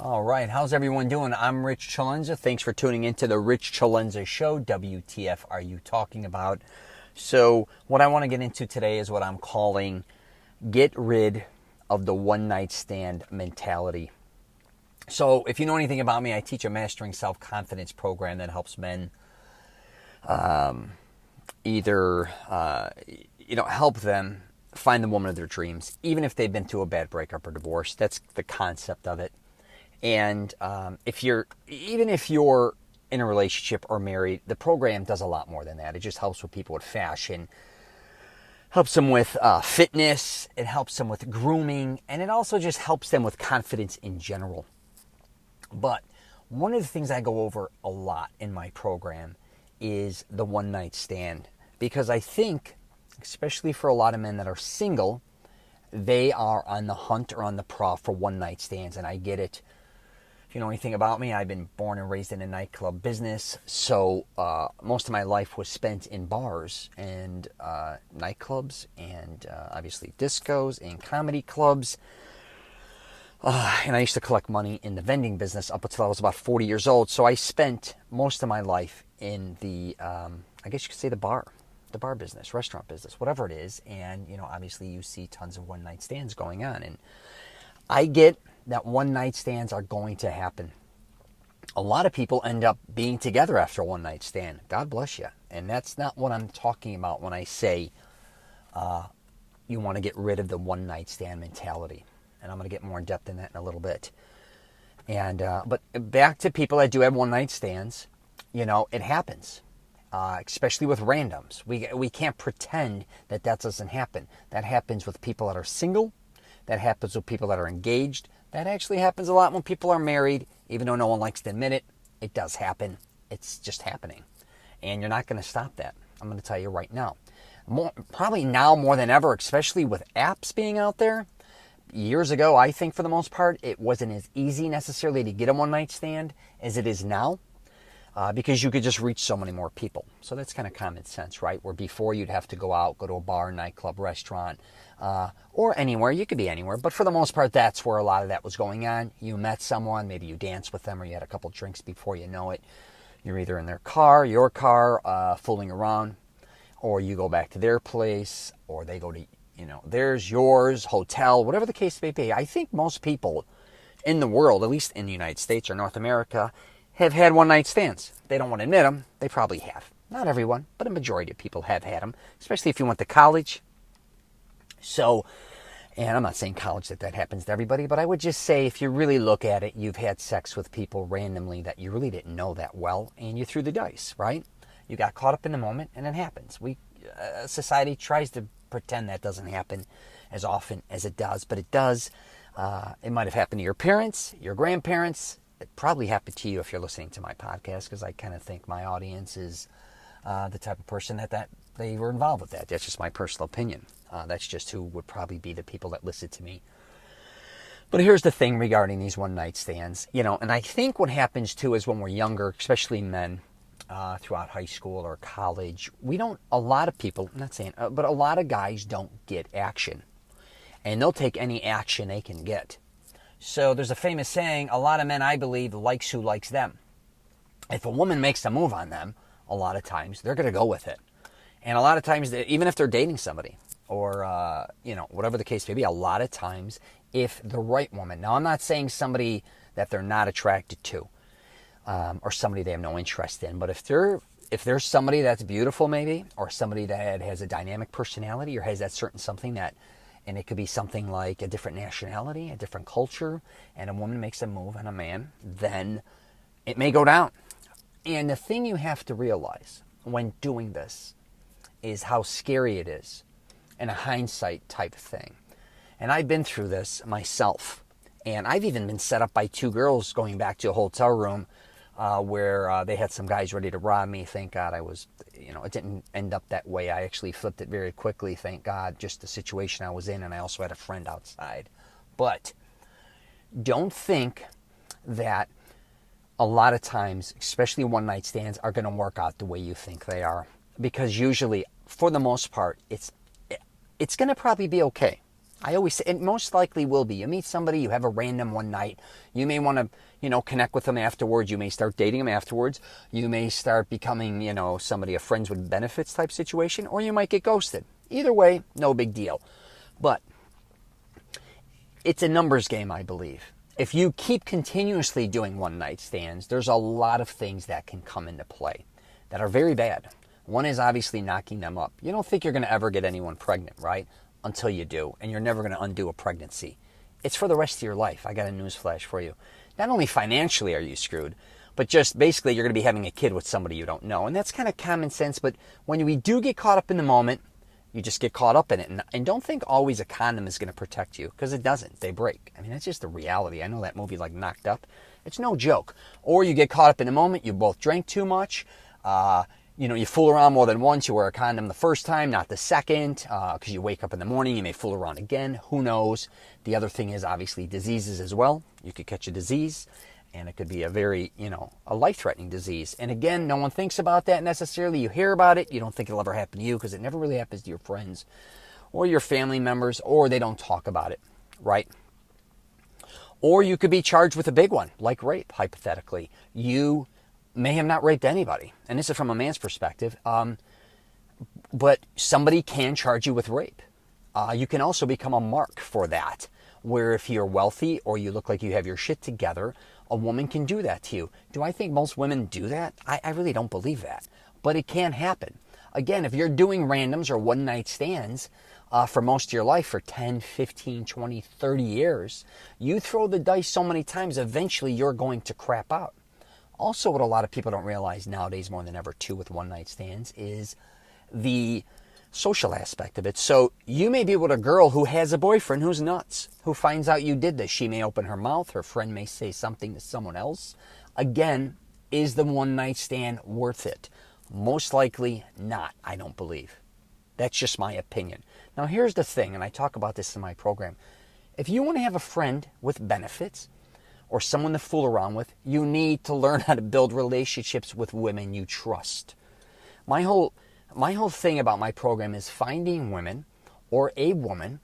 All right, how's everyone doing? I'm Rich Celenza. Thanks for tuning into the Rich Celenza Show. WTF are you talking about? So what I want to get into today is what I'm calling get rid of the one-night stand mentality. So if you know anything about me, I teach a mastering self-confidence program that helps men help them find the woman of their dreams, even if they've been through a bad breakup or divorce. That's the concept of it. And if you're in a relationship or married, the program does a lot more than that. It just helps with people with fashion, helps them with fitness, it helps them with grooming, and it also just helps them with confidence in general. But one of the things I go over a lot in my program is the one-night stand. Because I think, especially for a lot of men that are single, they are on the hunt or on the prowl for one-night stands, and I get it. If you know anything about me, I've been born and raised in a nightclub business, so most of my life was spent in bars and nightclubs and obviously discos and comedy clubs. And I used to collect money in the vending business up until I was about 40 years old, so I spent most of my life in the, I guess you could say the bar business, restaurant business, whatever it is, and obviously you see tons of one-night stands going on, and I get that one-night stands are going to happen. A lot of people end up being together after a one-night stand. God bless you. And that's not what I'm talking about when I say you want to get rid of the one-night stand mentality. And I'm going to get more in depth in that in a little bit. And but back to people that do have one-night stands, it happens. Especially with randoms. We can't pretend that doesn't happen. That happens with people that are single. That happens with people that are engaged. That actually happens a lot when people are married, even though no one likes to admit it. It does happen. It's just happening. And you're not going to stop that. I'm going to tell you right now. Probably now more than ever, especially with apps being out there. Years ago, I think for the most part, it wasn't as easy necessarily to get a one-night stand as it is now. Because you could just reach so many more people. So that's kind of common sense, right? Where before you'd have to go out, go to a bar, nightclub, restaurant, or anywhere. You could be anywhere. But for the most part, that's where a lot of that was going on. You met someone, maybe you danced with them, or you had a couple drinks before you know it. You're either in their car, your car, fooling around, or you go back to their place, or they go to, theirs, yours, hotel, whatever the case may be. I think most people in the world, at least in the United States or North America, have had one-night stands. They don't want to admit them. They probably have. Not everyone, but a majority of people have had them, especially if you went to college. So, and I'm not saying college that happens to everybody, but I would just say if you really look at it, you've had sex with people randomly that you really didn't know that well, and you threw the dice, right? You got caught up in the moment, and it happens. Society tries to pretend that doesn't happen as often as it does, but it does. It might have happened to your parents, your grandparents. It probably happened to you if you're listening to my podcast, because I kind of think my audience is the type of person that they were involved with that. That's just my personal opinion. That's just who would probably be the people that listen to me. But here's the thing regarding these one-night stands, and I think what happens too is when we're younger, especially men, throughout high school or college, a lot of people, I'm not saying, but a lot of guys don't get action. And they'll take any action they can get. So there's a famous saying, a lot of men, I believe, likes who likes them. If a woman makes a move on them, a lot of times, they're going to go with it. And a lot of times, even if they're dating somebody or, whatever the case may be, a lot of times, if the right woman, now I'm not saying somebody that they're not attracted to or somebody they have no interest in, but if there's somebody that's beautiful maybe, or somebody that has a dynamic personality or has that certain something that, and it could be something like a different nationality, a different culture, and a woman makes a move on a man, then it may go down. And the thing you have to realize when doing this is how scary it is, and a hindsight type thing. And I've been through this myself. And I've even been set up by two girls going back to a hotel room where they had some guys ready to rob me. Thank God it didn't end up that way. I actually flipped it very quickly, thank God, just the situation I was in, and I also had a friend outside. But don't think that a lot of times, especially one-night stands, are going to work out the way you think they are. Because usually, for the most part, it's going to probably be okay. I always say, it most likely will be. You meet somebody, you have a random one night. You may want to, connect with them afterwards. You may start dating them afterwards. You may start becoming, somebody, a friends with benefits type situation, or you might get ghosted. Either way, no big deal. But it's a numbers game, I believe. If you keep continuously doing one night stands, there's a lot of things that can come into play that are very bad. One is obviously knocking them up. You don't think you're going to ever get anyone pregnant, right? Until you do, and you're never going to undo a pregnancy. It's for the rest of your life. I got a news flash for you. Not only financially are you screwed, but just basically you're going to be having a kid with somebody you don't know. And that's kind of common sense, but when we do get caught up in the moment, you just get caught up in it. And don't think always a condom is going to protect you, because it doesn't. They break. I mean, that's just the reality. I know that movie like Knocked Up. It's no joke. Or you get caught up in the moment, you both drank too much, you fool around more than once. You wear a condom the first time, not the second, because you wake up in the morning, you may fool around again. Who knows? The other thing is obviously diseases as well. You could catch a disease, and it could be a very, a life-threatening disease. And again, no one thinks about that necessarily. You hear about it, you don't think it'll ever happen to you, because it never really happens to your friends or your family members, or they don't talk about it, right? Or you could be charged with a big one, like rape, hypothetically. You may have not raped anybody, and this is from a man's perspective, but somebody can charge you with rape. You can also become a mark for that, where if you're wealthy or you look like you have your shit together, a woman can do that to you. Do I think most women do that? I really don't believe that, but it can happen. Again, if you're doing randoms or one-night stands for most of your life, for 10, 15, 20, 30 years, you throw the dice so many times, eventually you're going to crap out. Also, what a lot of people don't realize nowadays more than ever, too, with one-night stands, is the social aspect of it. So you may be with a girl who has a boyfriend who's nuts, who finds out you did this. She may open her mouth. Her friend may say something to someone else. Again, is the one-night stand worth it? Most likely not, I don't believe. That's just my opinion. Now, here's the thing, and I talk about this in my program. If you want to have a friend with benefits, or someone to fool around with, you need to learn how to build relationships with women you trust. My whole thing about my program is finding women, or a woman,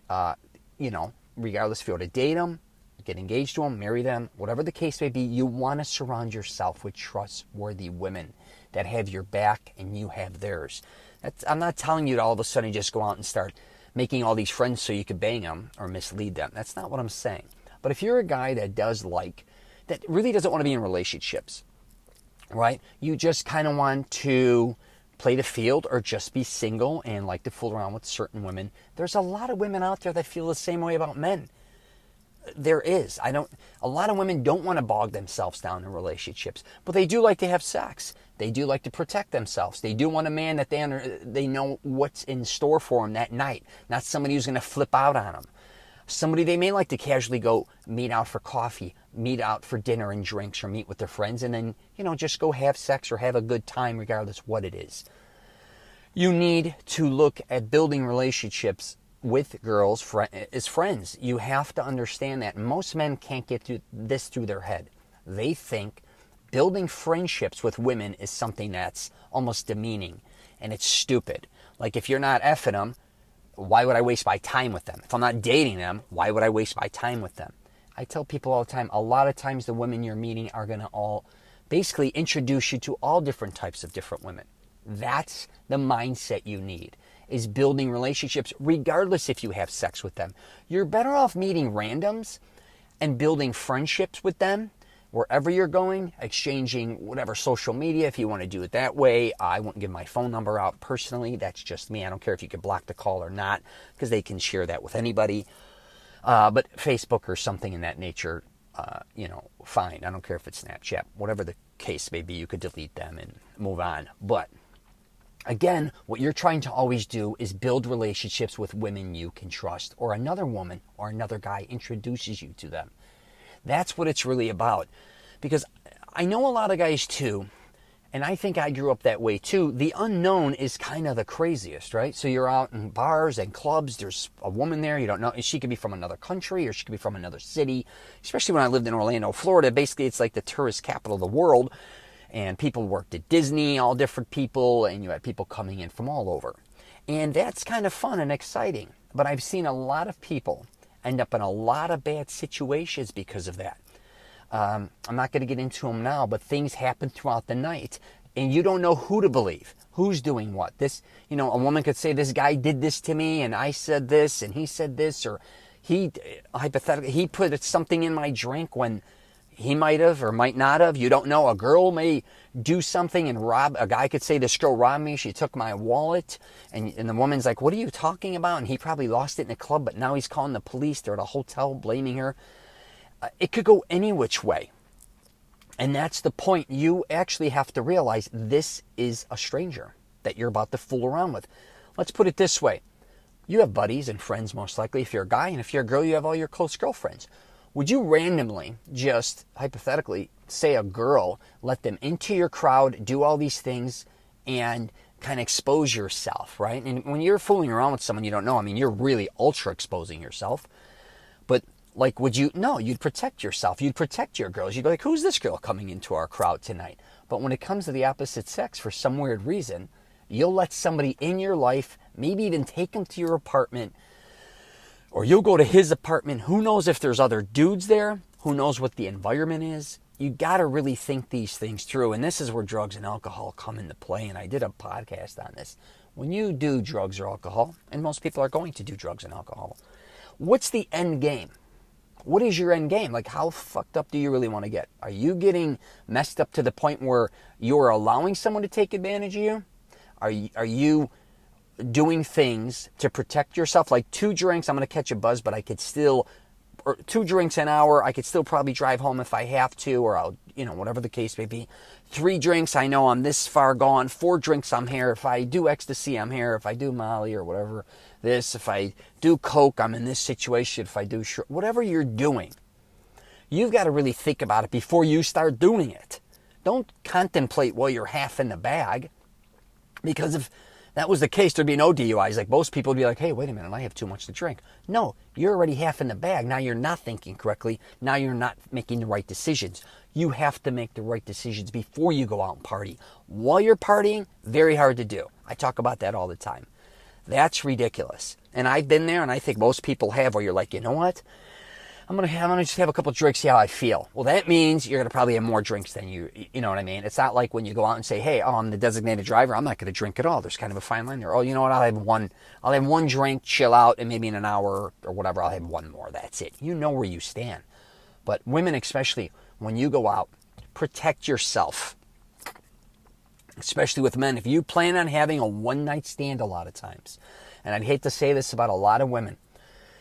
regardless if you want to date them, get engaged to them, marry them, whatever the case may be, you want to surround yourself with trustworthy women that have your back and you have theirs. I'm not telling you to all of a sudden just go out and start making all these friends so you could bang them or mislead them. That's not what I'm saying. But if you're a guy that that really doesn't want to be in relationships, right? You just kind of want to play the field or just be single and like to fool around with certain women. There's a lot of women out there that feel the same way about men. There is. A lot of women don't want to bog themselves down in relationships, but they do like to have sex. They do like to protect themselves. They do want a man that they know what's in store for them that night, not somebody who's going to flip out on them. Somebody they may like to casually go meet out for coffee, meet out for dinner and drinks, or meet with their friends, and then, just go have sex or have a good time regardless what it is. You need to look at building relationships with girls as friends. You have to understand that most men can't get this through their head. They think building friendships with women is something that's almost demeaning, and it's stupid. Like, if you're not effing them, why would I waste my time with them? If I'm not dating them, why would I waste my time with them? I tell people all the time, a lot of times the women you're meeting are going to all basically introduce you to all different types of different women. That's the mindset you need, is building relationships regardless if you have sex with them. You're better off meeting randoms and building friendships with them wherever you're going, exchanging whatever social media, if you want to do it that way. I won't give my phone number out personally. That's just me. I don't care if you can block the call or not, because they can share that with anybody. But Facebook or something in that nature, fine. I don't care if it's Snapchat. Whatever the case may be, you could delete them and move on. But again, what you're trying to always do is build relationships with women you can trust, or another woman or another guy introduces you to them. That's what it's really about. Because I know a lot of guys too, and I think I grew up that way too. The unknown is kind of the craziest, right? So you're out in bars and clubs. There's a woman there. You don't know. She could be from another country, or she could be from another city. Especially when I lived in Orlando, Florida. Basically, it's like the tourist capital of the world. And people worked at Disney, all different people. And you had people coming in from all over. And that's kind of fun and exciting. But I've seen a lot of people end up in a lot of bad situations because of that. I'm not going to get into them now, but things happen throughout the night, and you don't know who to believe, who's doing what. This, a woman could say, this guy did this to me, and I said this, and he said this, or hypothetically, he put something in my drink when he might have or might not have. You don't know. A girl may do something and rob. A guy could say, this girl robbed me. She took my wallet. And the woman's like, what are you talking about? And he probably lost it in a club, but now he's calling the police. They're at a hotel blaming her. It could go any which way. And that's the point. You actually have to realize this is a stranger that you're about to fool around with. Let's put it this way. You have buddies and friends, most likely, if you're a guy. And if you're a girl, you have all your close girlfriends. Would you randomly, just hypothetically, say a girl, let them into your crowd, do all these things, and kind of expose yourself, right? And when you're fooling around with someone you don't know, you're really ultra exposing yourself. But would you? No, you'd protect yourself. You'd protect your girls. You'd be like, who's this girl coming into our crowd tonight? But when it comes to the opposite sex, for some weird reason, you'll let somebody in your life, maybe even take them to your apartment, or you'll go to his apartment. Who knows if there's other dudes there? Who knows what the environment is? You got to really think these things through. And this is where drugs and alcohol come into play. And I did a podcast on this. When you do drugs or alcohol, and most people are going to do drugs and alcohol, what's the end game? What is your end game? How fucked up do you really want to get? Are you getting messed up to the point where you're allowing someone to take advantage of you? Are you doing things to protect yourself? Like 2 drinks, I'm going to catch a buzz, but I could still, or 2 drinks an hour, I could still probably drive home if I have to, or I'll, whatever the case may be. 3 drinks, I know I'm this far gone. 4 drinks, I'm here. If I do ecstasy, I'm here. If I do Molly or whatever, if I do coke, I'm in this situation. If I do whatever you're doing, you've got to really think about it before you start doing it. Don't contemplate while you're half in the bag, because if that was the case, there'd be no DUIs. Most people would be like, hey, wait a minute, I have too much to drink. No, you're already half in the bag. Now you're not thinking correctly. Now you're not making the right decisions. You have to make the right decisions before you go out and party. While you're partying, very hard to do. I talk about that all the time. That's ridiculous. And I've been there, and I think most people have, where you're like, you know what? I'm gonna just have a couple drinks, see how I feel. Well, that means you're gonna probably have more drinks than you know what I mean? It's not like when you go out and say, hey, I'm the designated driver, I'm not gonna drink at all. There's kind of a fine line there. Oh, you know what? I'll have one drink, chill out, and maybe in an hour or whatever, I'll have one more. That's it. You know where you stand. But women, especially when you go out, protect yourself. Especially with men. If you plan on having a one-night stand a lot of times, and I'd hate to say this about a lot of women,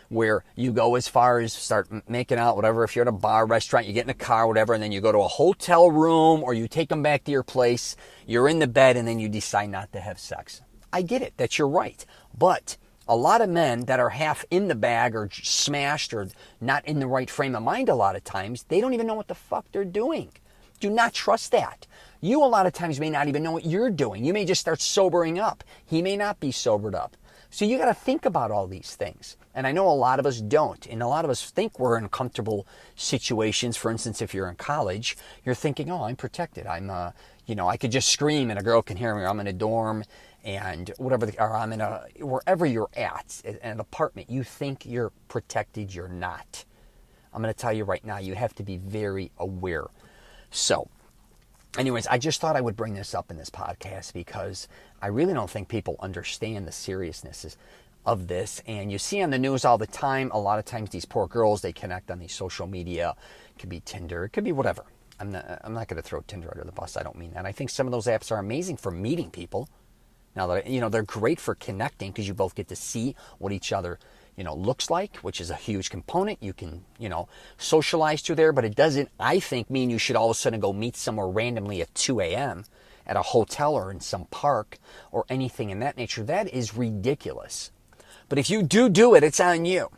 where you go as far as start making out, whatever, if you're at a bar, restaurant, you get in a car, whatever, and then you go to a hotel room, or you take them back to your place, you're in the bed, and then you decide not to have sex. I get it, that you're right. But a lot of men that are half in the bag or smashed or not in the right frame of mind a lot of times, they don't even know what the fuck they're doing. Do not trust that. You a lot of times may not even know what you're doing. You may just start sobering up. He may not be sobered up. So you got to think about all these things. And I know a lot of us don't. And a lot of us think we're in comfortable situations. For instance, if you're in college, you're thinking, oh, I'm protected. I could just scream and a girl can hear me. Or I'm in a dorm and whatever, or I'm in wherever you're at, in an apartment. You think you're protected. You're not. I'm going to tell you right now, you have to be very aware. So, anyways, I just thought I would bring this up in this podcast because I really don't think people understand the seriousness of this. And you see on the news all the time, a lot of times these poor girls, they connect on these social media. It could be Tinder. It could be whatever. I'm not going to throw Tinder under the bus. I don't mean that. I think some of those apps are amazing for meeting people. Now, they're great for connecting because you both get to see what each other looks like, which is a huge component. You can, socialize through there, but it doesn't, I think, mean you should all of a sudden go meet somewhere randomly at 2 a.m. at a hotel or in some park or anything in that nature. That is ridiculous. But if you do it, it's on you.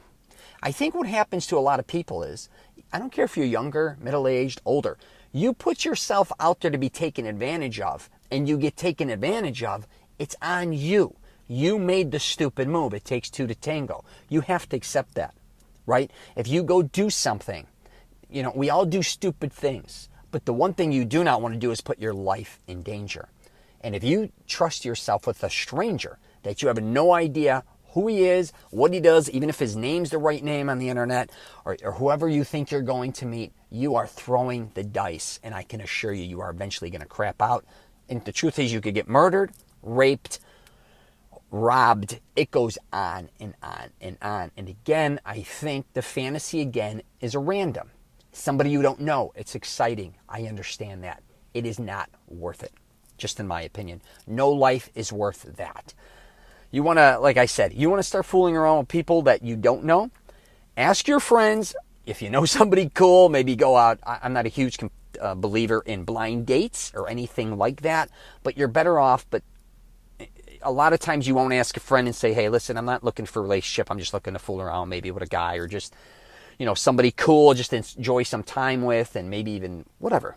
I think what happens to a lot of people is, I don't care if you're younger, middle-aged, older, you put yourself out there to be taken advantage of, and you get taken advantage of, it's on you. You made the stupid move. It takes 2 to tango. You have to accept that, right? If you go do something, we all do stupid things. But the one thing you do not want to do is put your life in danger. And if you trust yourself with a stranger that you have no idea who he is, what he does, even if his name's the right name on the internet, or whoever you think you're going to meet, you are throwing the dice. And I can assure you, you are eventually going to crap out. And the truth is, you could get murdered, raped, robbed. It goes on and on and on. And again, I think the fantasy again is a random. Somebody you don't know. It's exciting. I understand that. It is not worth it, just in my opinion. No life is worth that. You want to, like I said, you want to start fooling around with people that you don't know? Ask your friends. If you know somebody cool, maybe go out. I'm not a huge believer in blind dates or anything like that, but you're better off. But a lot of times you won't ask a friend and say, hey, listen, I'm not looking for a relationship. I'm just looking to fool around maybe with a guy or just, somebody cool, just enjoy some time with, and maybe even whatever.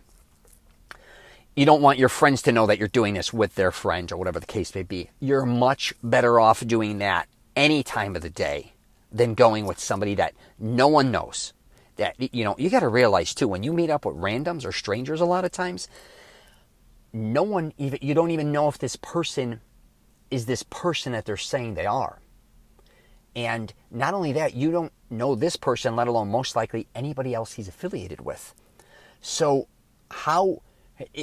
You don't want your friends to know that you're doing this with their friends or whatever the case may be. You're much better off doing that any time of the day than going with somebody that no one knows. That, you got to realize too, when you meet up with randoms or strangers a lot of times, you don't even know if this person is this person that they're saying they are. And not only that, you don't know this person, let alone most likely anybody else he's affiliated with. So how...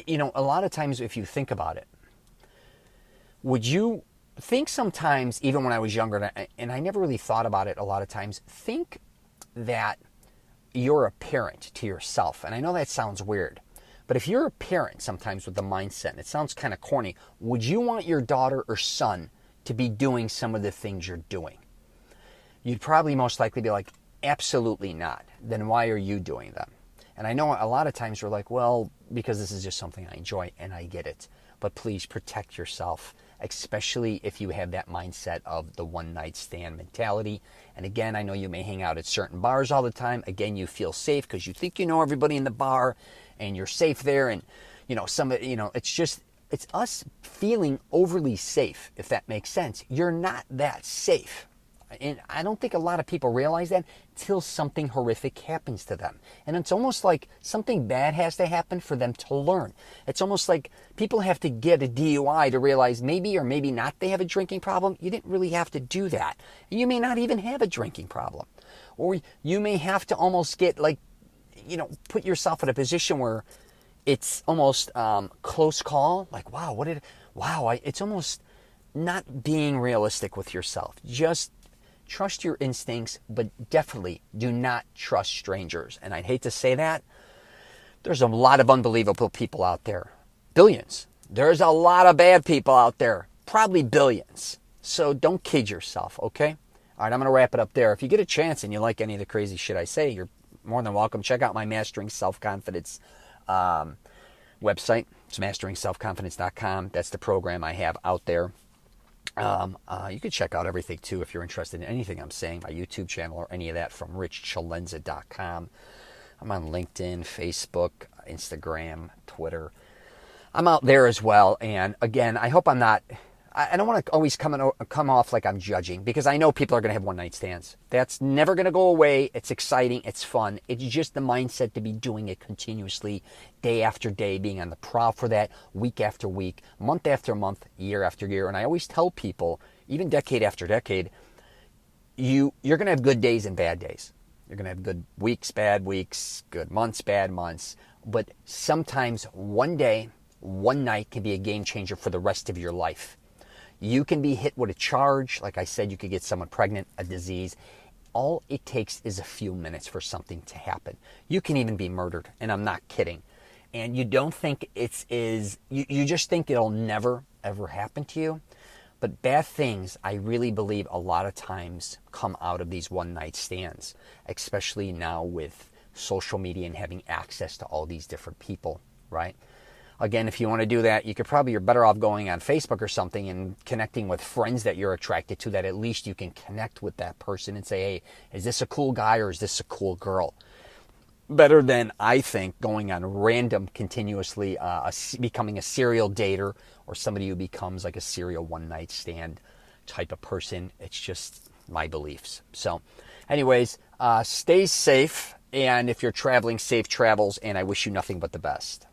a lot of times if you think about it, would you think sometimes, even when I was younger, and I never really thought about it a lot of times, think that you're a parent to yourself. And I know that sounds weird, but if you're a parent sometimes with the mindset, and it sounds kind of corny, would you want your daughter or son to be doing some of the things you're doing? You'd probably most likely be like, absolutely not. Then why are you doing them? And I know a lot of times we're like, well, because this is just something I enjoy, and I get it. But please protect yourself, especially if you have that mindset of the one-night stand mentality. And again, I know you may hang out at certain bars all the time. Again, you feel safe because you think you know everybody in the bar, and you're safe there. And, it's us feeling overly safe, if that makes sense. You're not that safe. And I don't think a lot of people realize that till something horrific happens to them. And it's almost like something bad has to happen for them to learn. It's almost like people have to get a DUI to realize maybe or maybe not they have a drinking problem. You didn't really have to do that. You may not even have a drinking problem. Or you may have to almost get put yourself in a position where it's almost close call. Like, it's almost not being realistic with yourself. Just trust your instincts, but definitely do not trust strangers. And I'd hate to say that. There's a lot of unbelievable people out there. Billions. There's a lot of bad people out there. Probably billions. So don't kid yourself, okay? All right, I'm going to wrap it up there. If you get a chance and you like any of the crazy shit I say, you're more than welcome. Check out my Mastering Self-Confidence website. It's masteringselfconfidence.com. That's the program I have out there. You can check out everything too if you're interested in anything I'm saying, my YouTube channel or any of that from richcelenza.com. I'm on LinkedIn, Facebook, Instagram, Twitter. I'm out there as well. And again, I hope I don't want to always come off like I'm judging, because I know people are going to have one-night stands. That's never going to go away. It's exciting. It's fun. It's just the mindset to be doing it continuously, day after day, being on the prowl for that, week after week, month after month, year after year. And I always tell people, even decade after decade, you're going to have good days and bad days. You're going to have good weeks, bad weeks, good months, bad months. But sometimes one day, one night can be a game changer for the rest of your life. You can be hit with a charge. Like I said, you could get someone pregnant, a disease. All it takes is a few minutes for something to happen. You can even be murdered, and I'm not kidding. And you don't think you just think it'll never, ever happen to you. But bad things, I really believe a lot of times come out of these one-night stands, especially now with social media and having access to all these different people, right? Again, if you want to do that, you're better off going on Facebook or something and connecting with friends that you're attracted to, that at least you can connect with that person and say, hey, is this a cool guy or is this a cool girl? Better than, I think, going on random continuously, becoming a serial dater or somebody who becomes like a serial one-night stand type of person. It's just my beliefs. So anyways, stay safe. And if you're traveling, safe travels. And I wish you nothing but the best.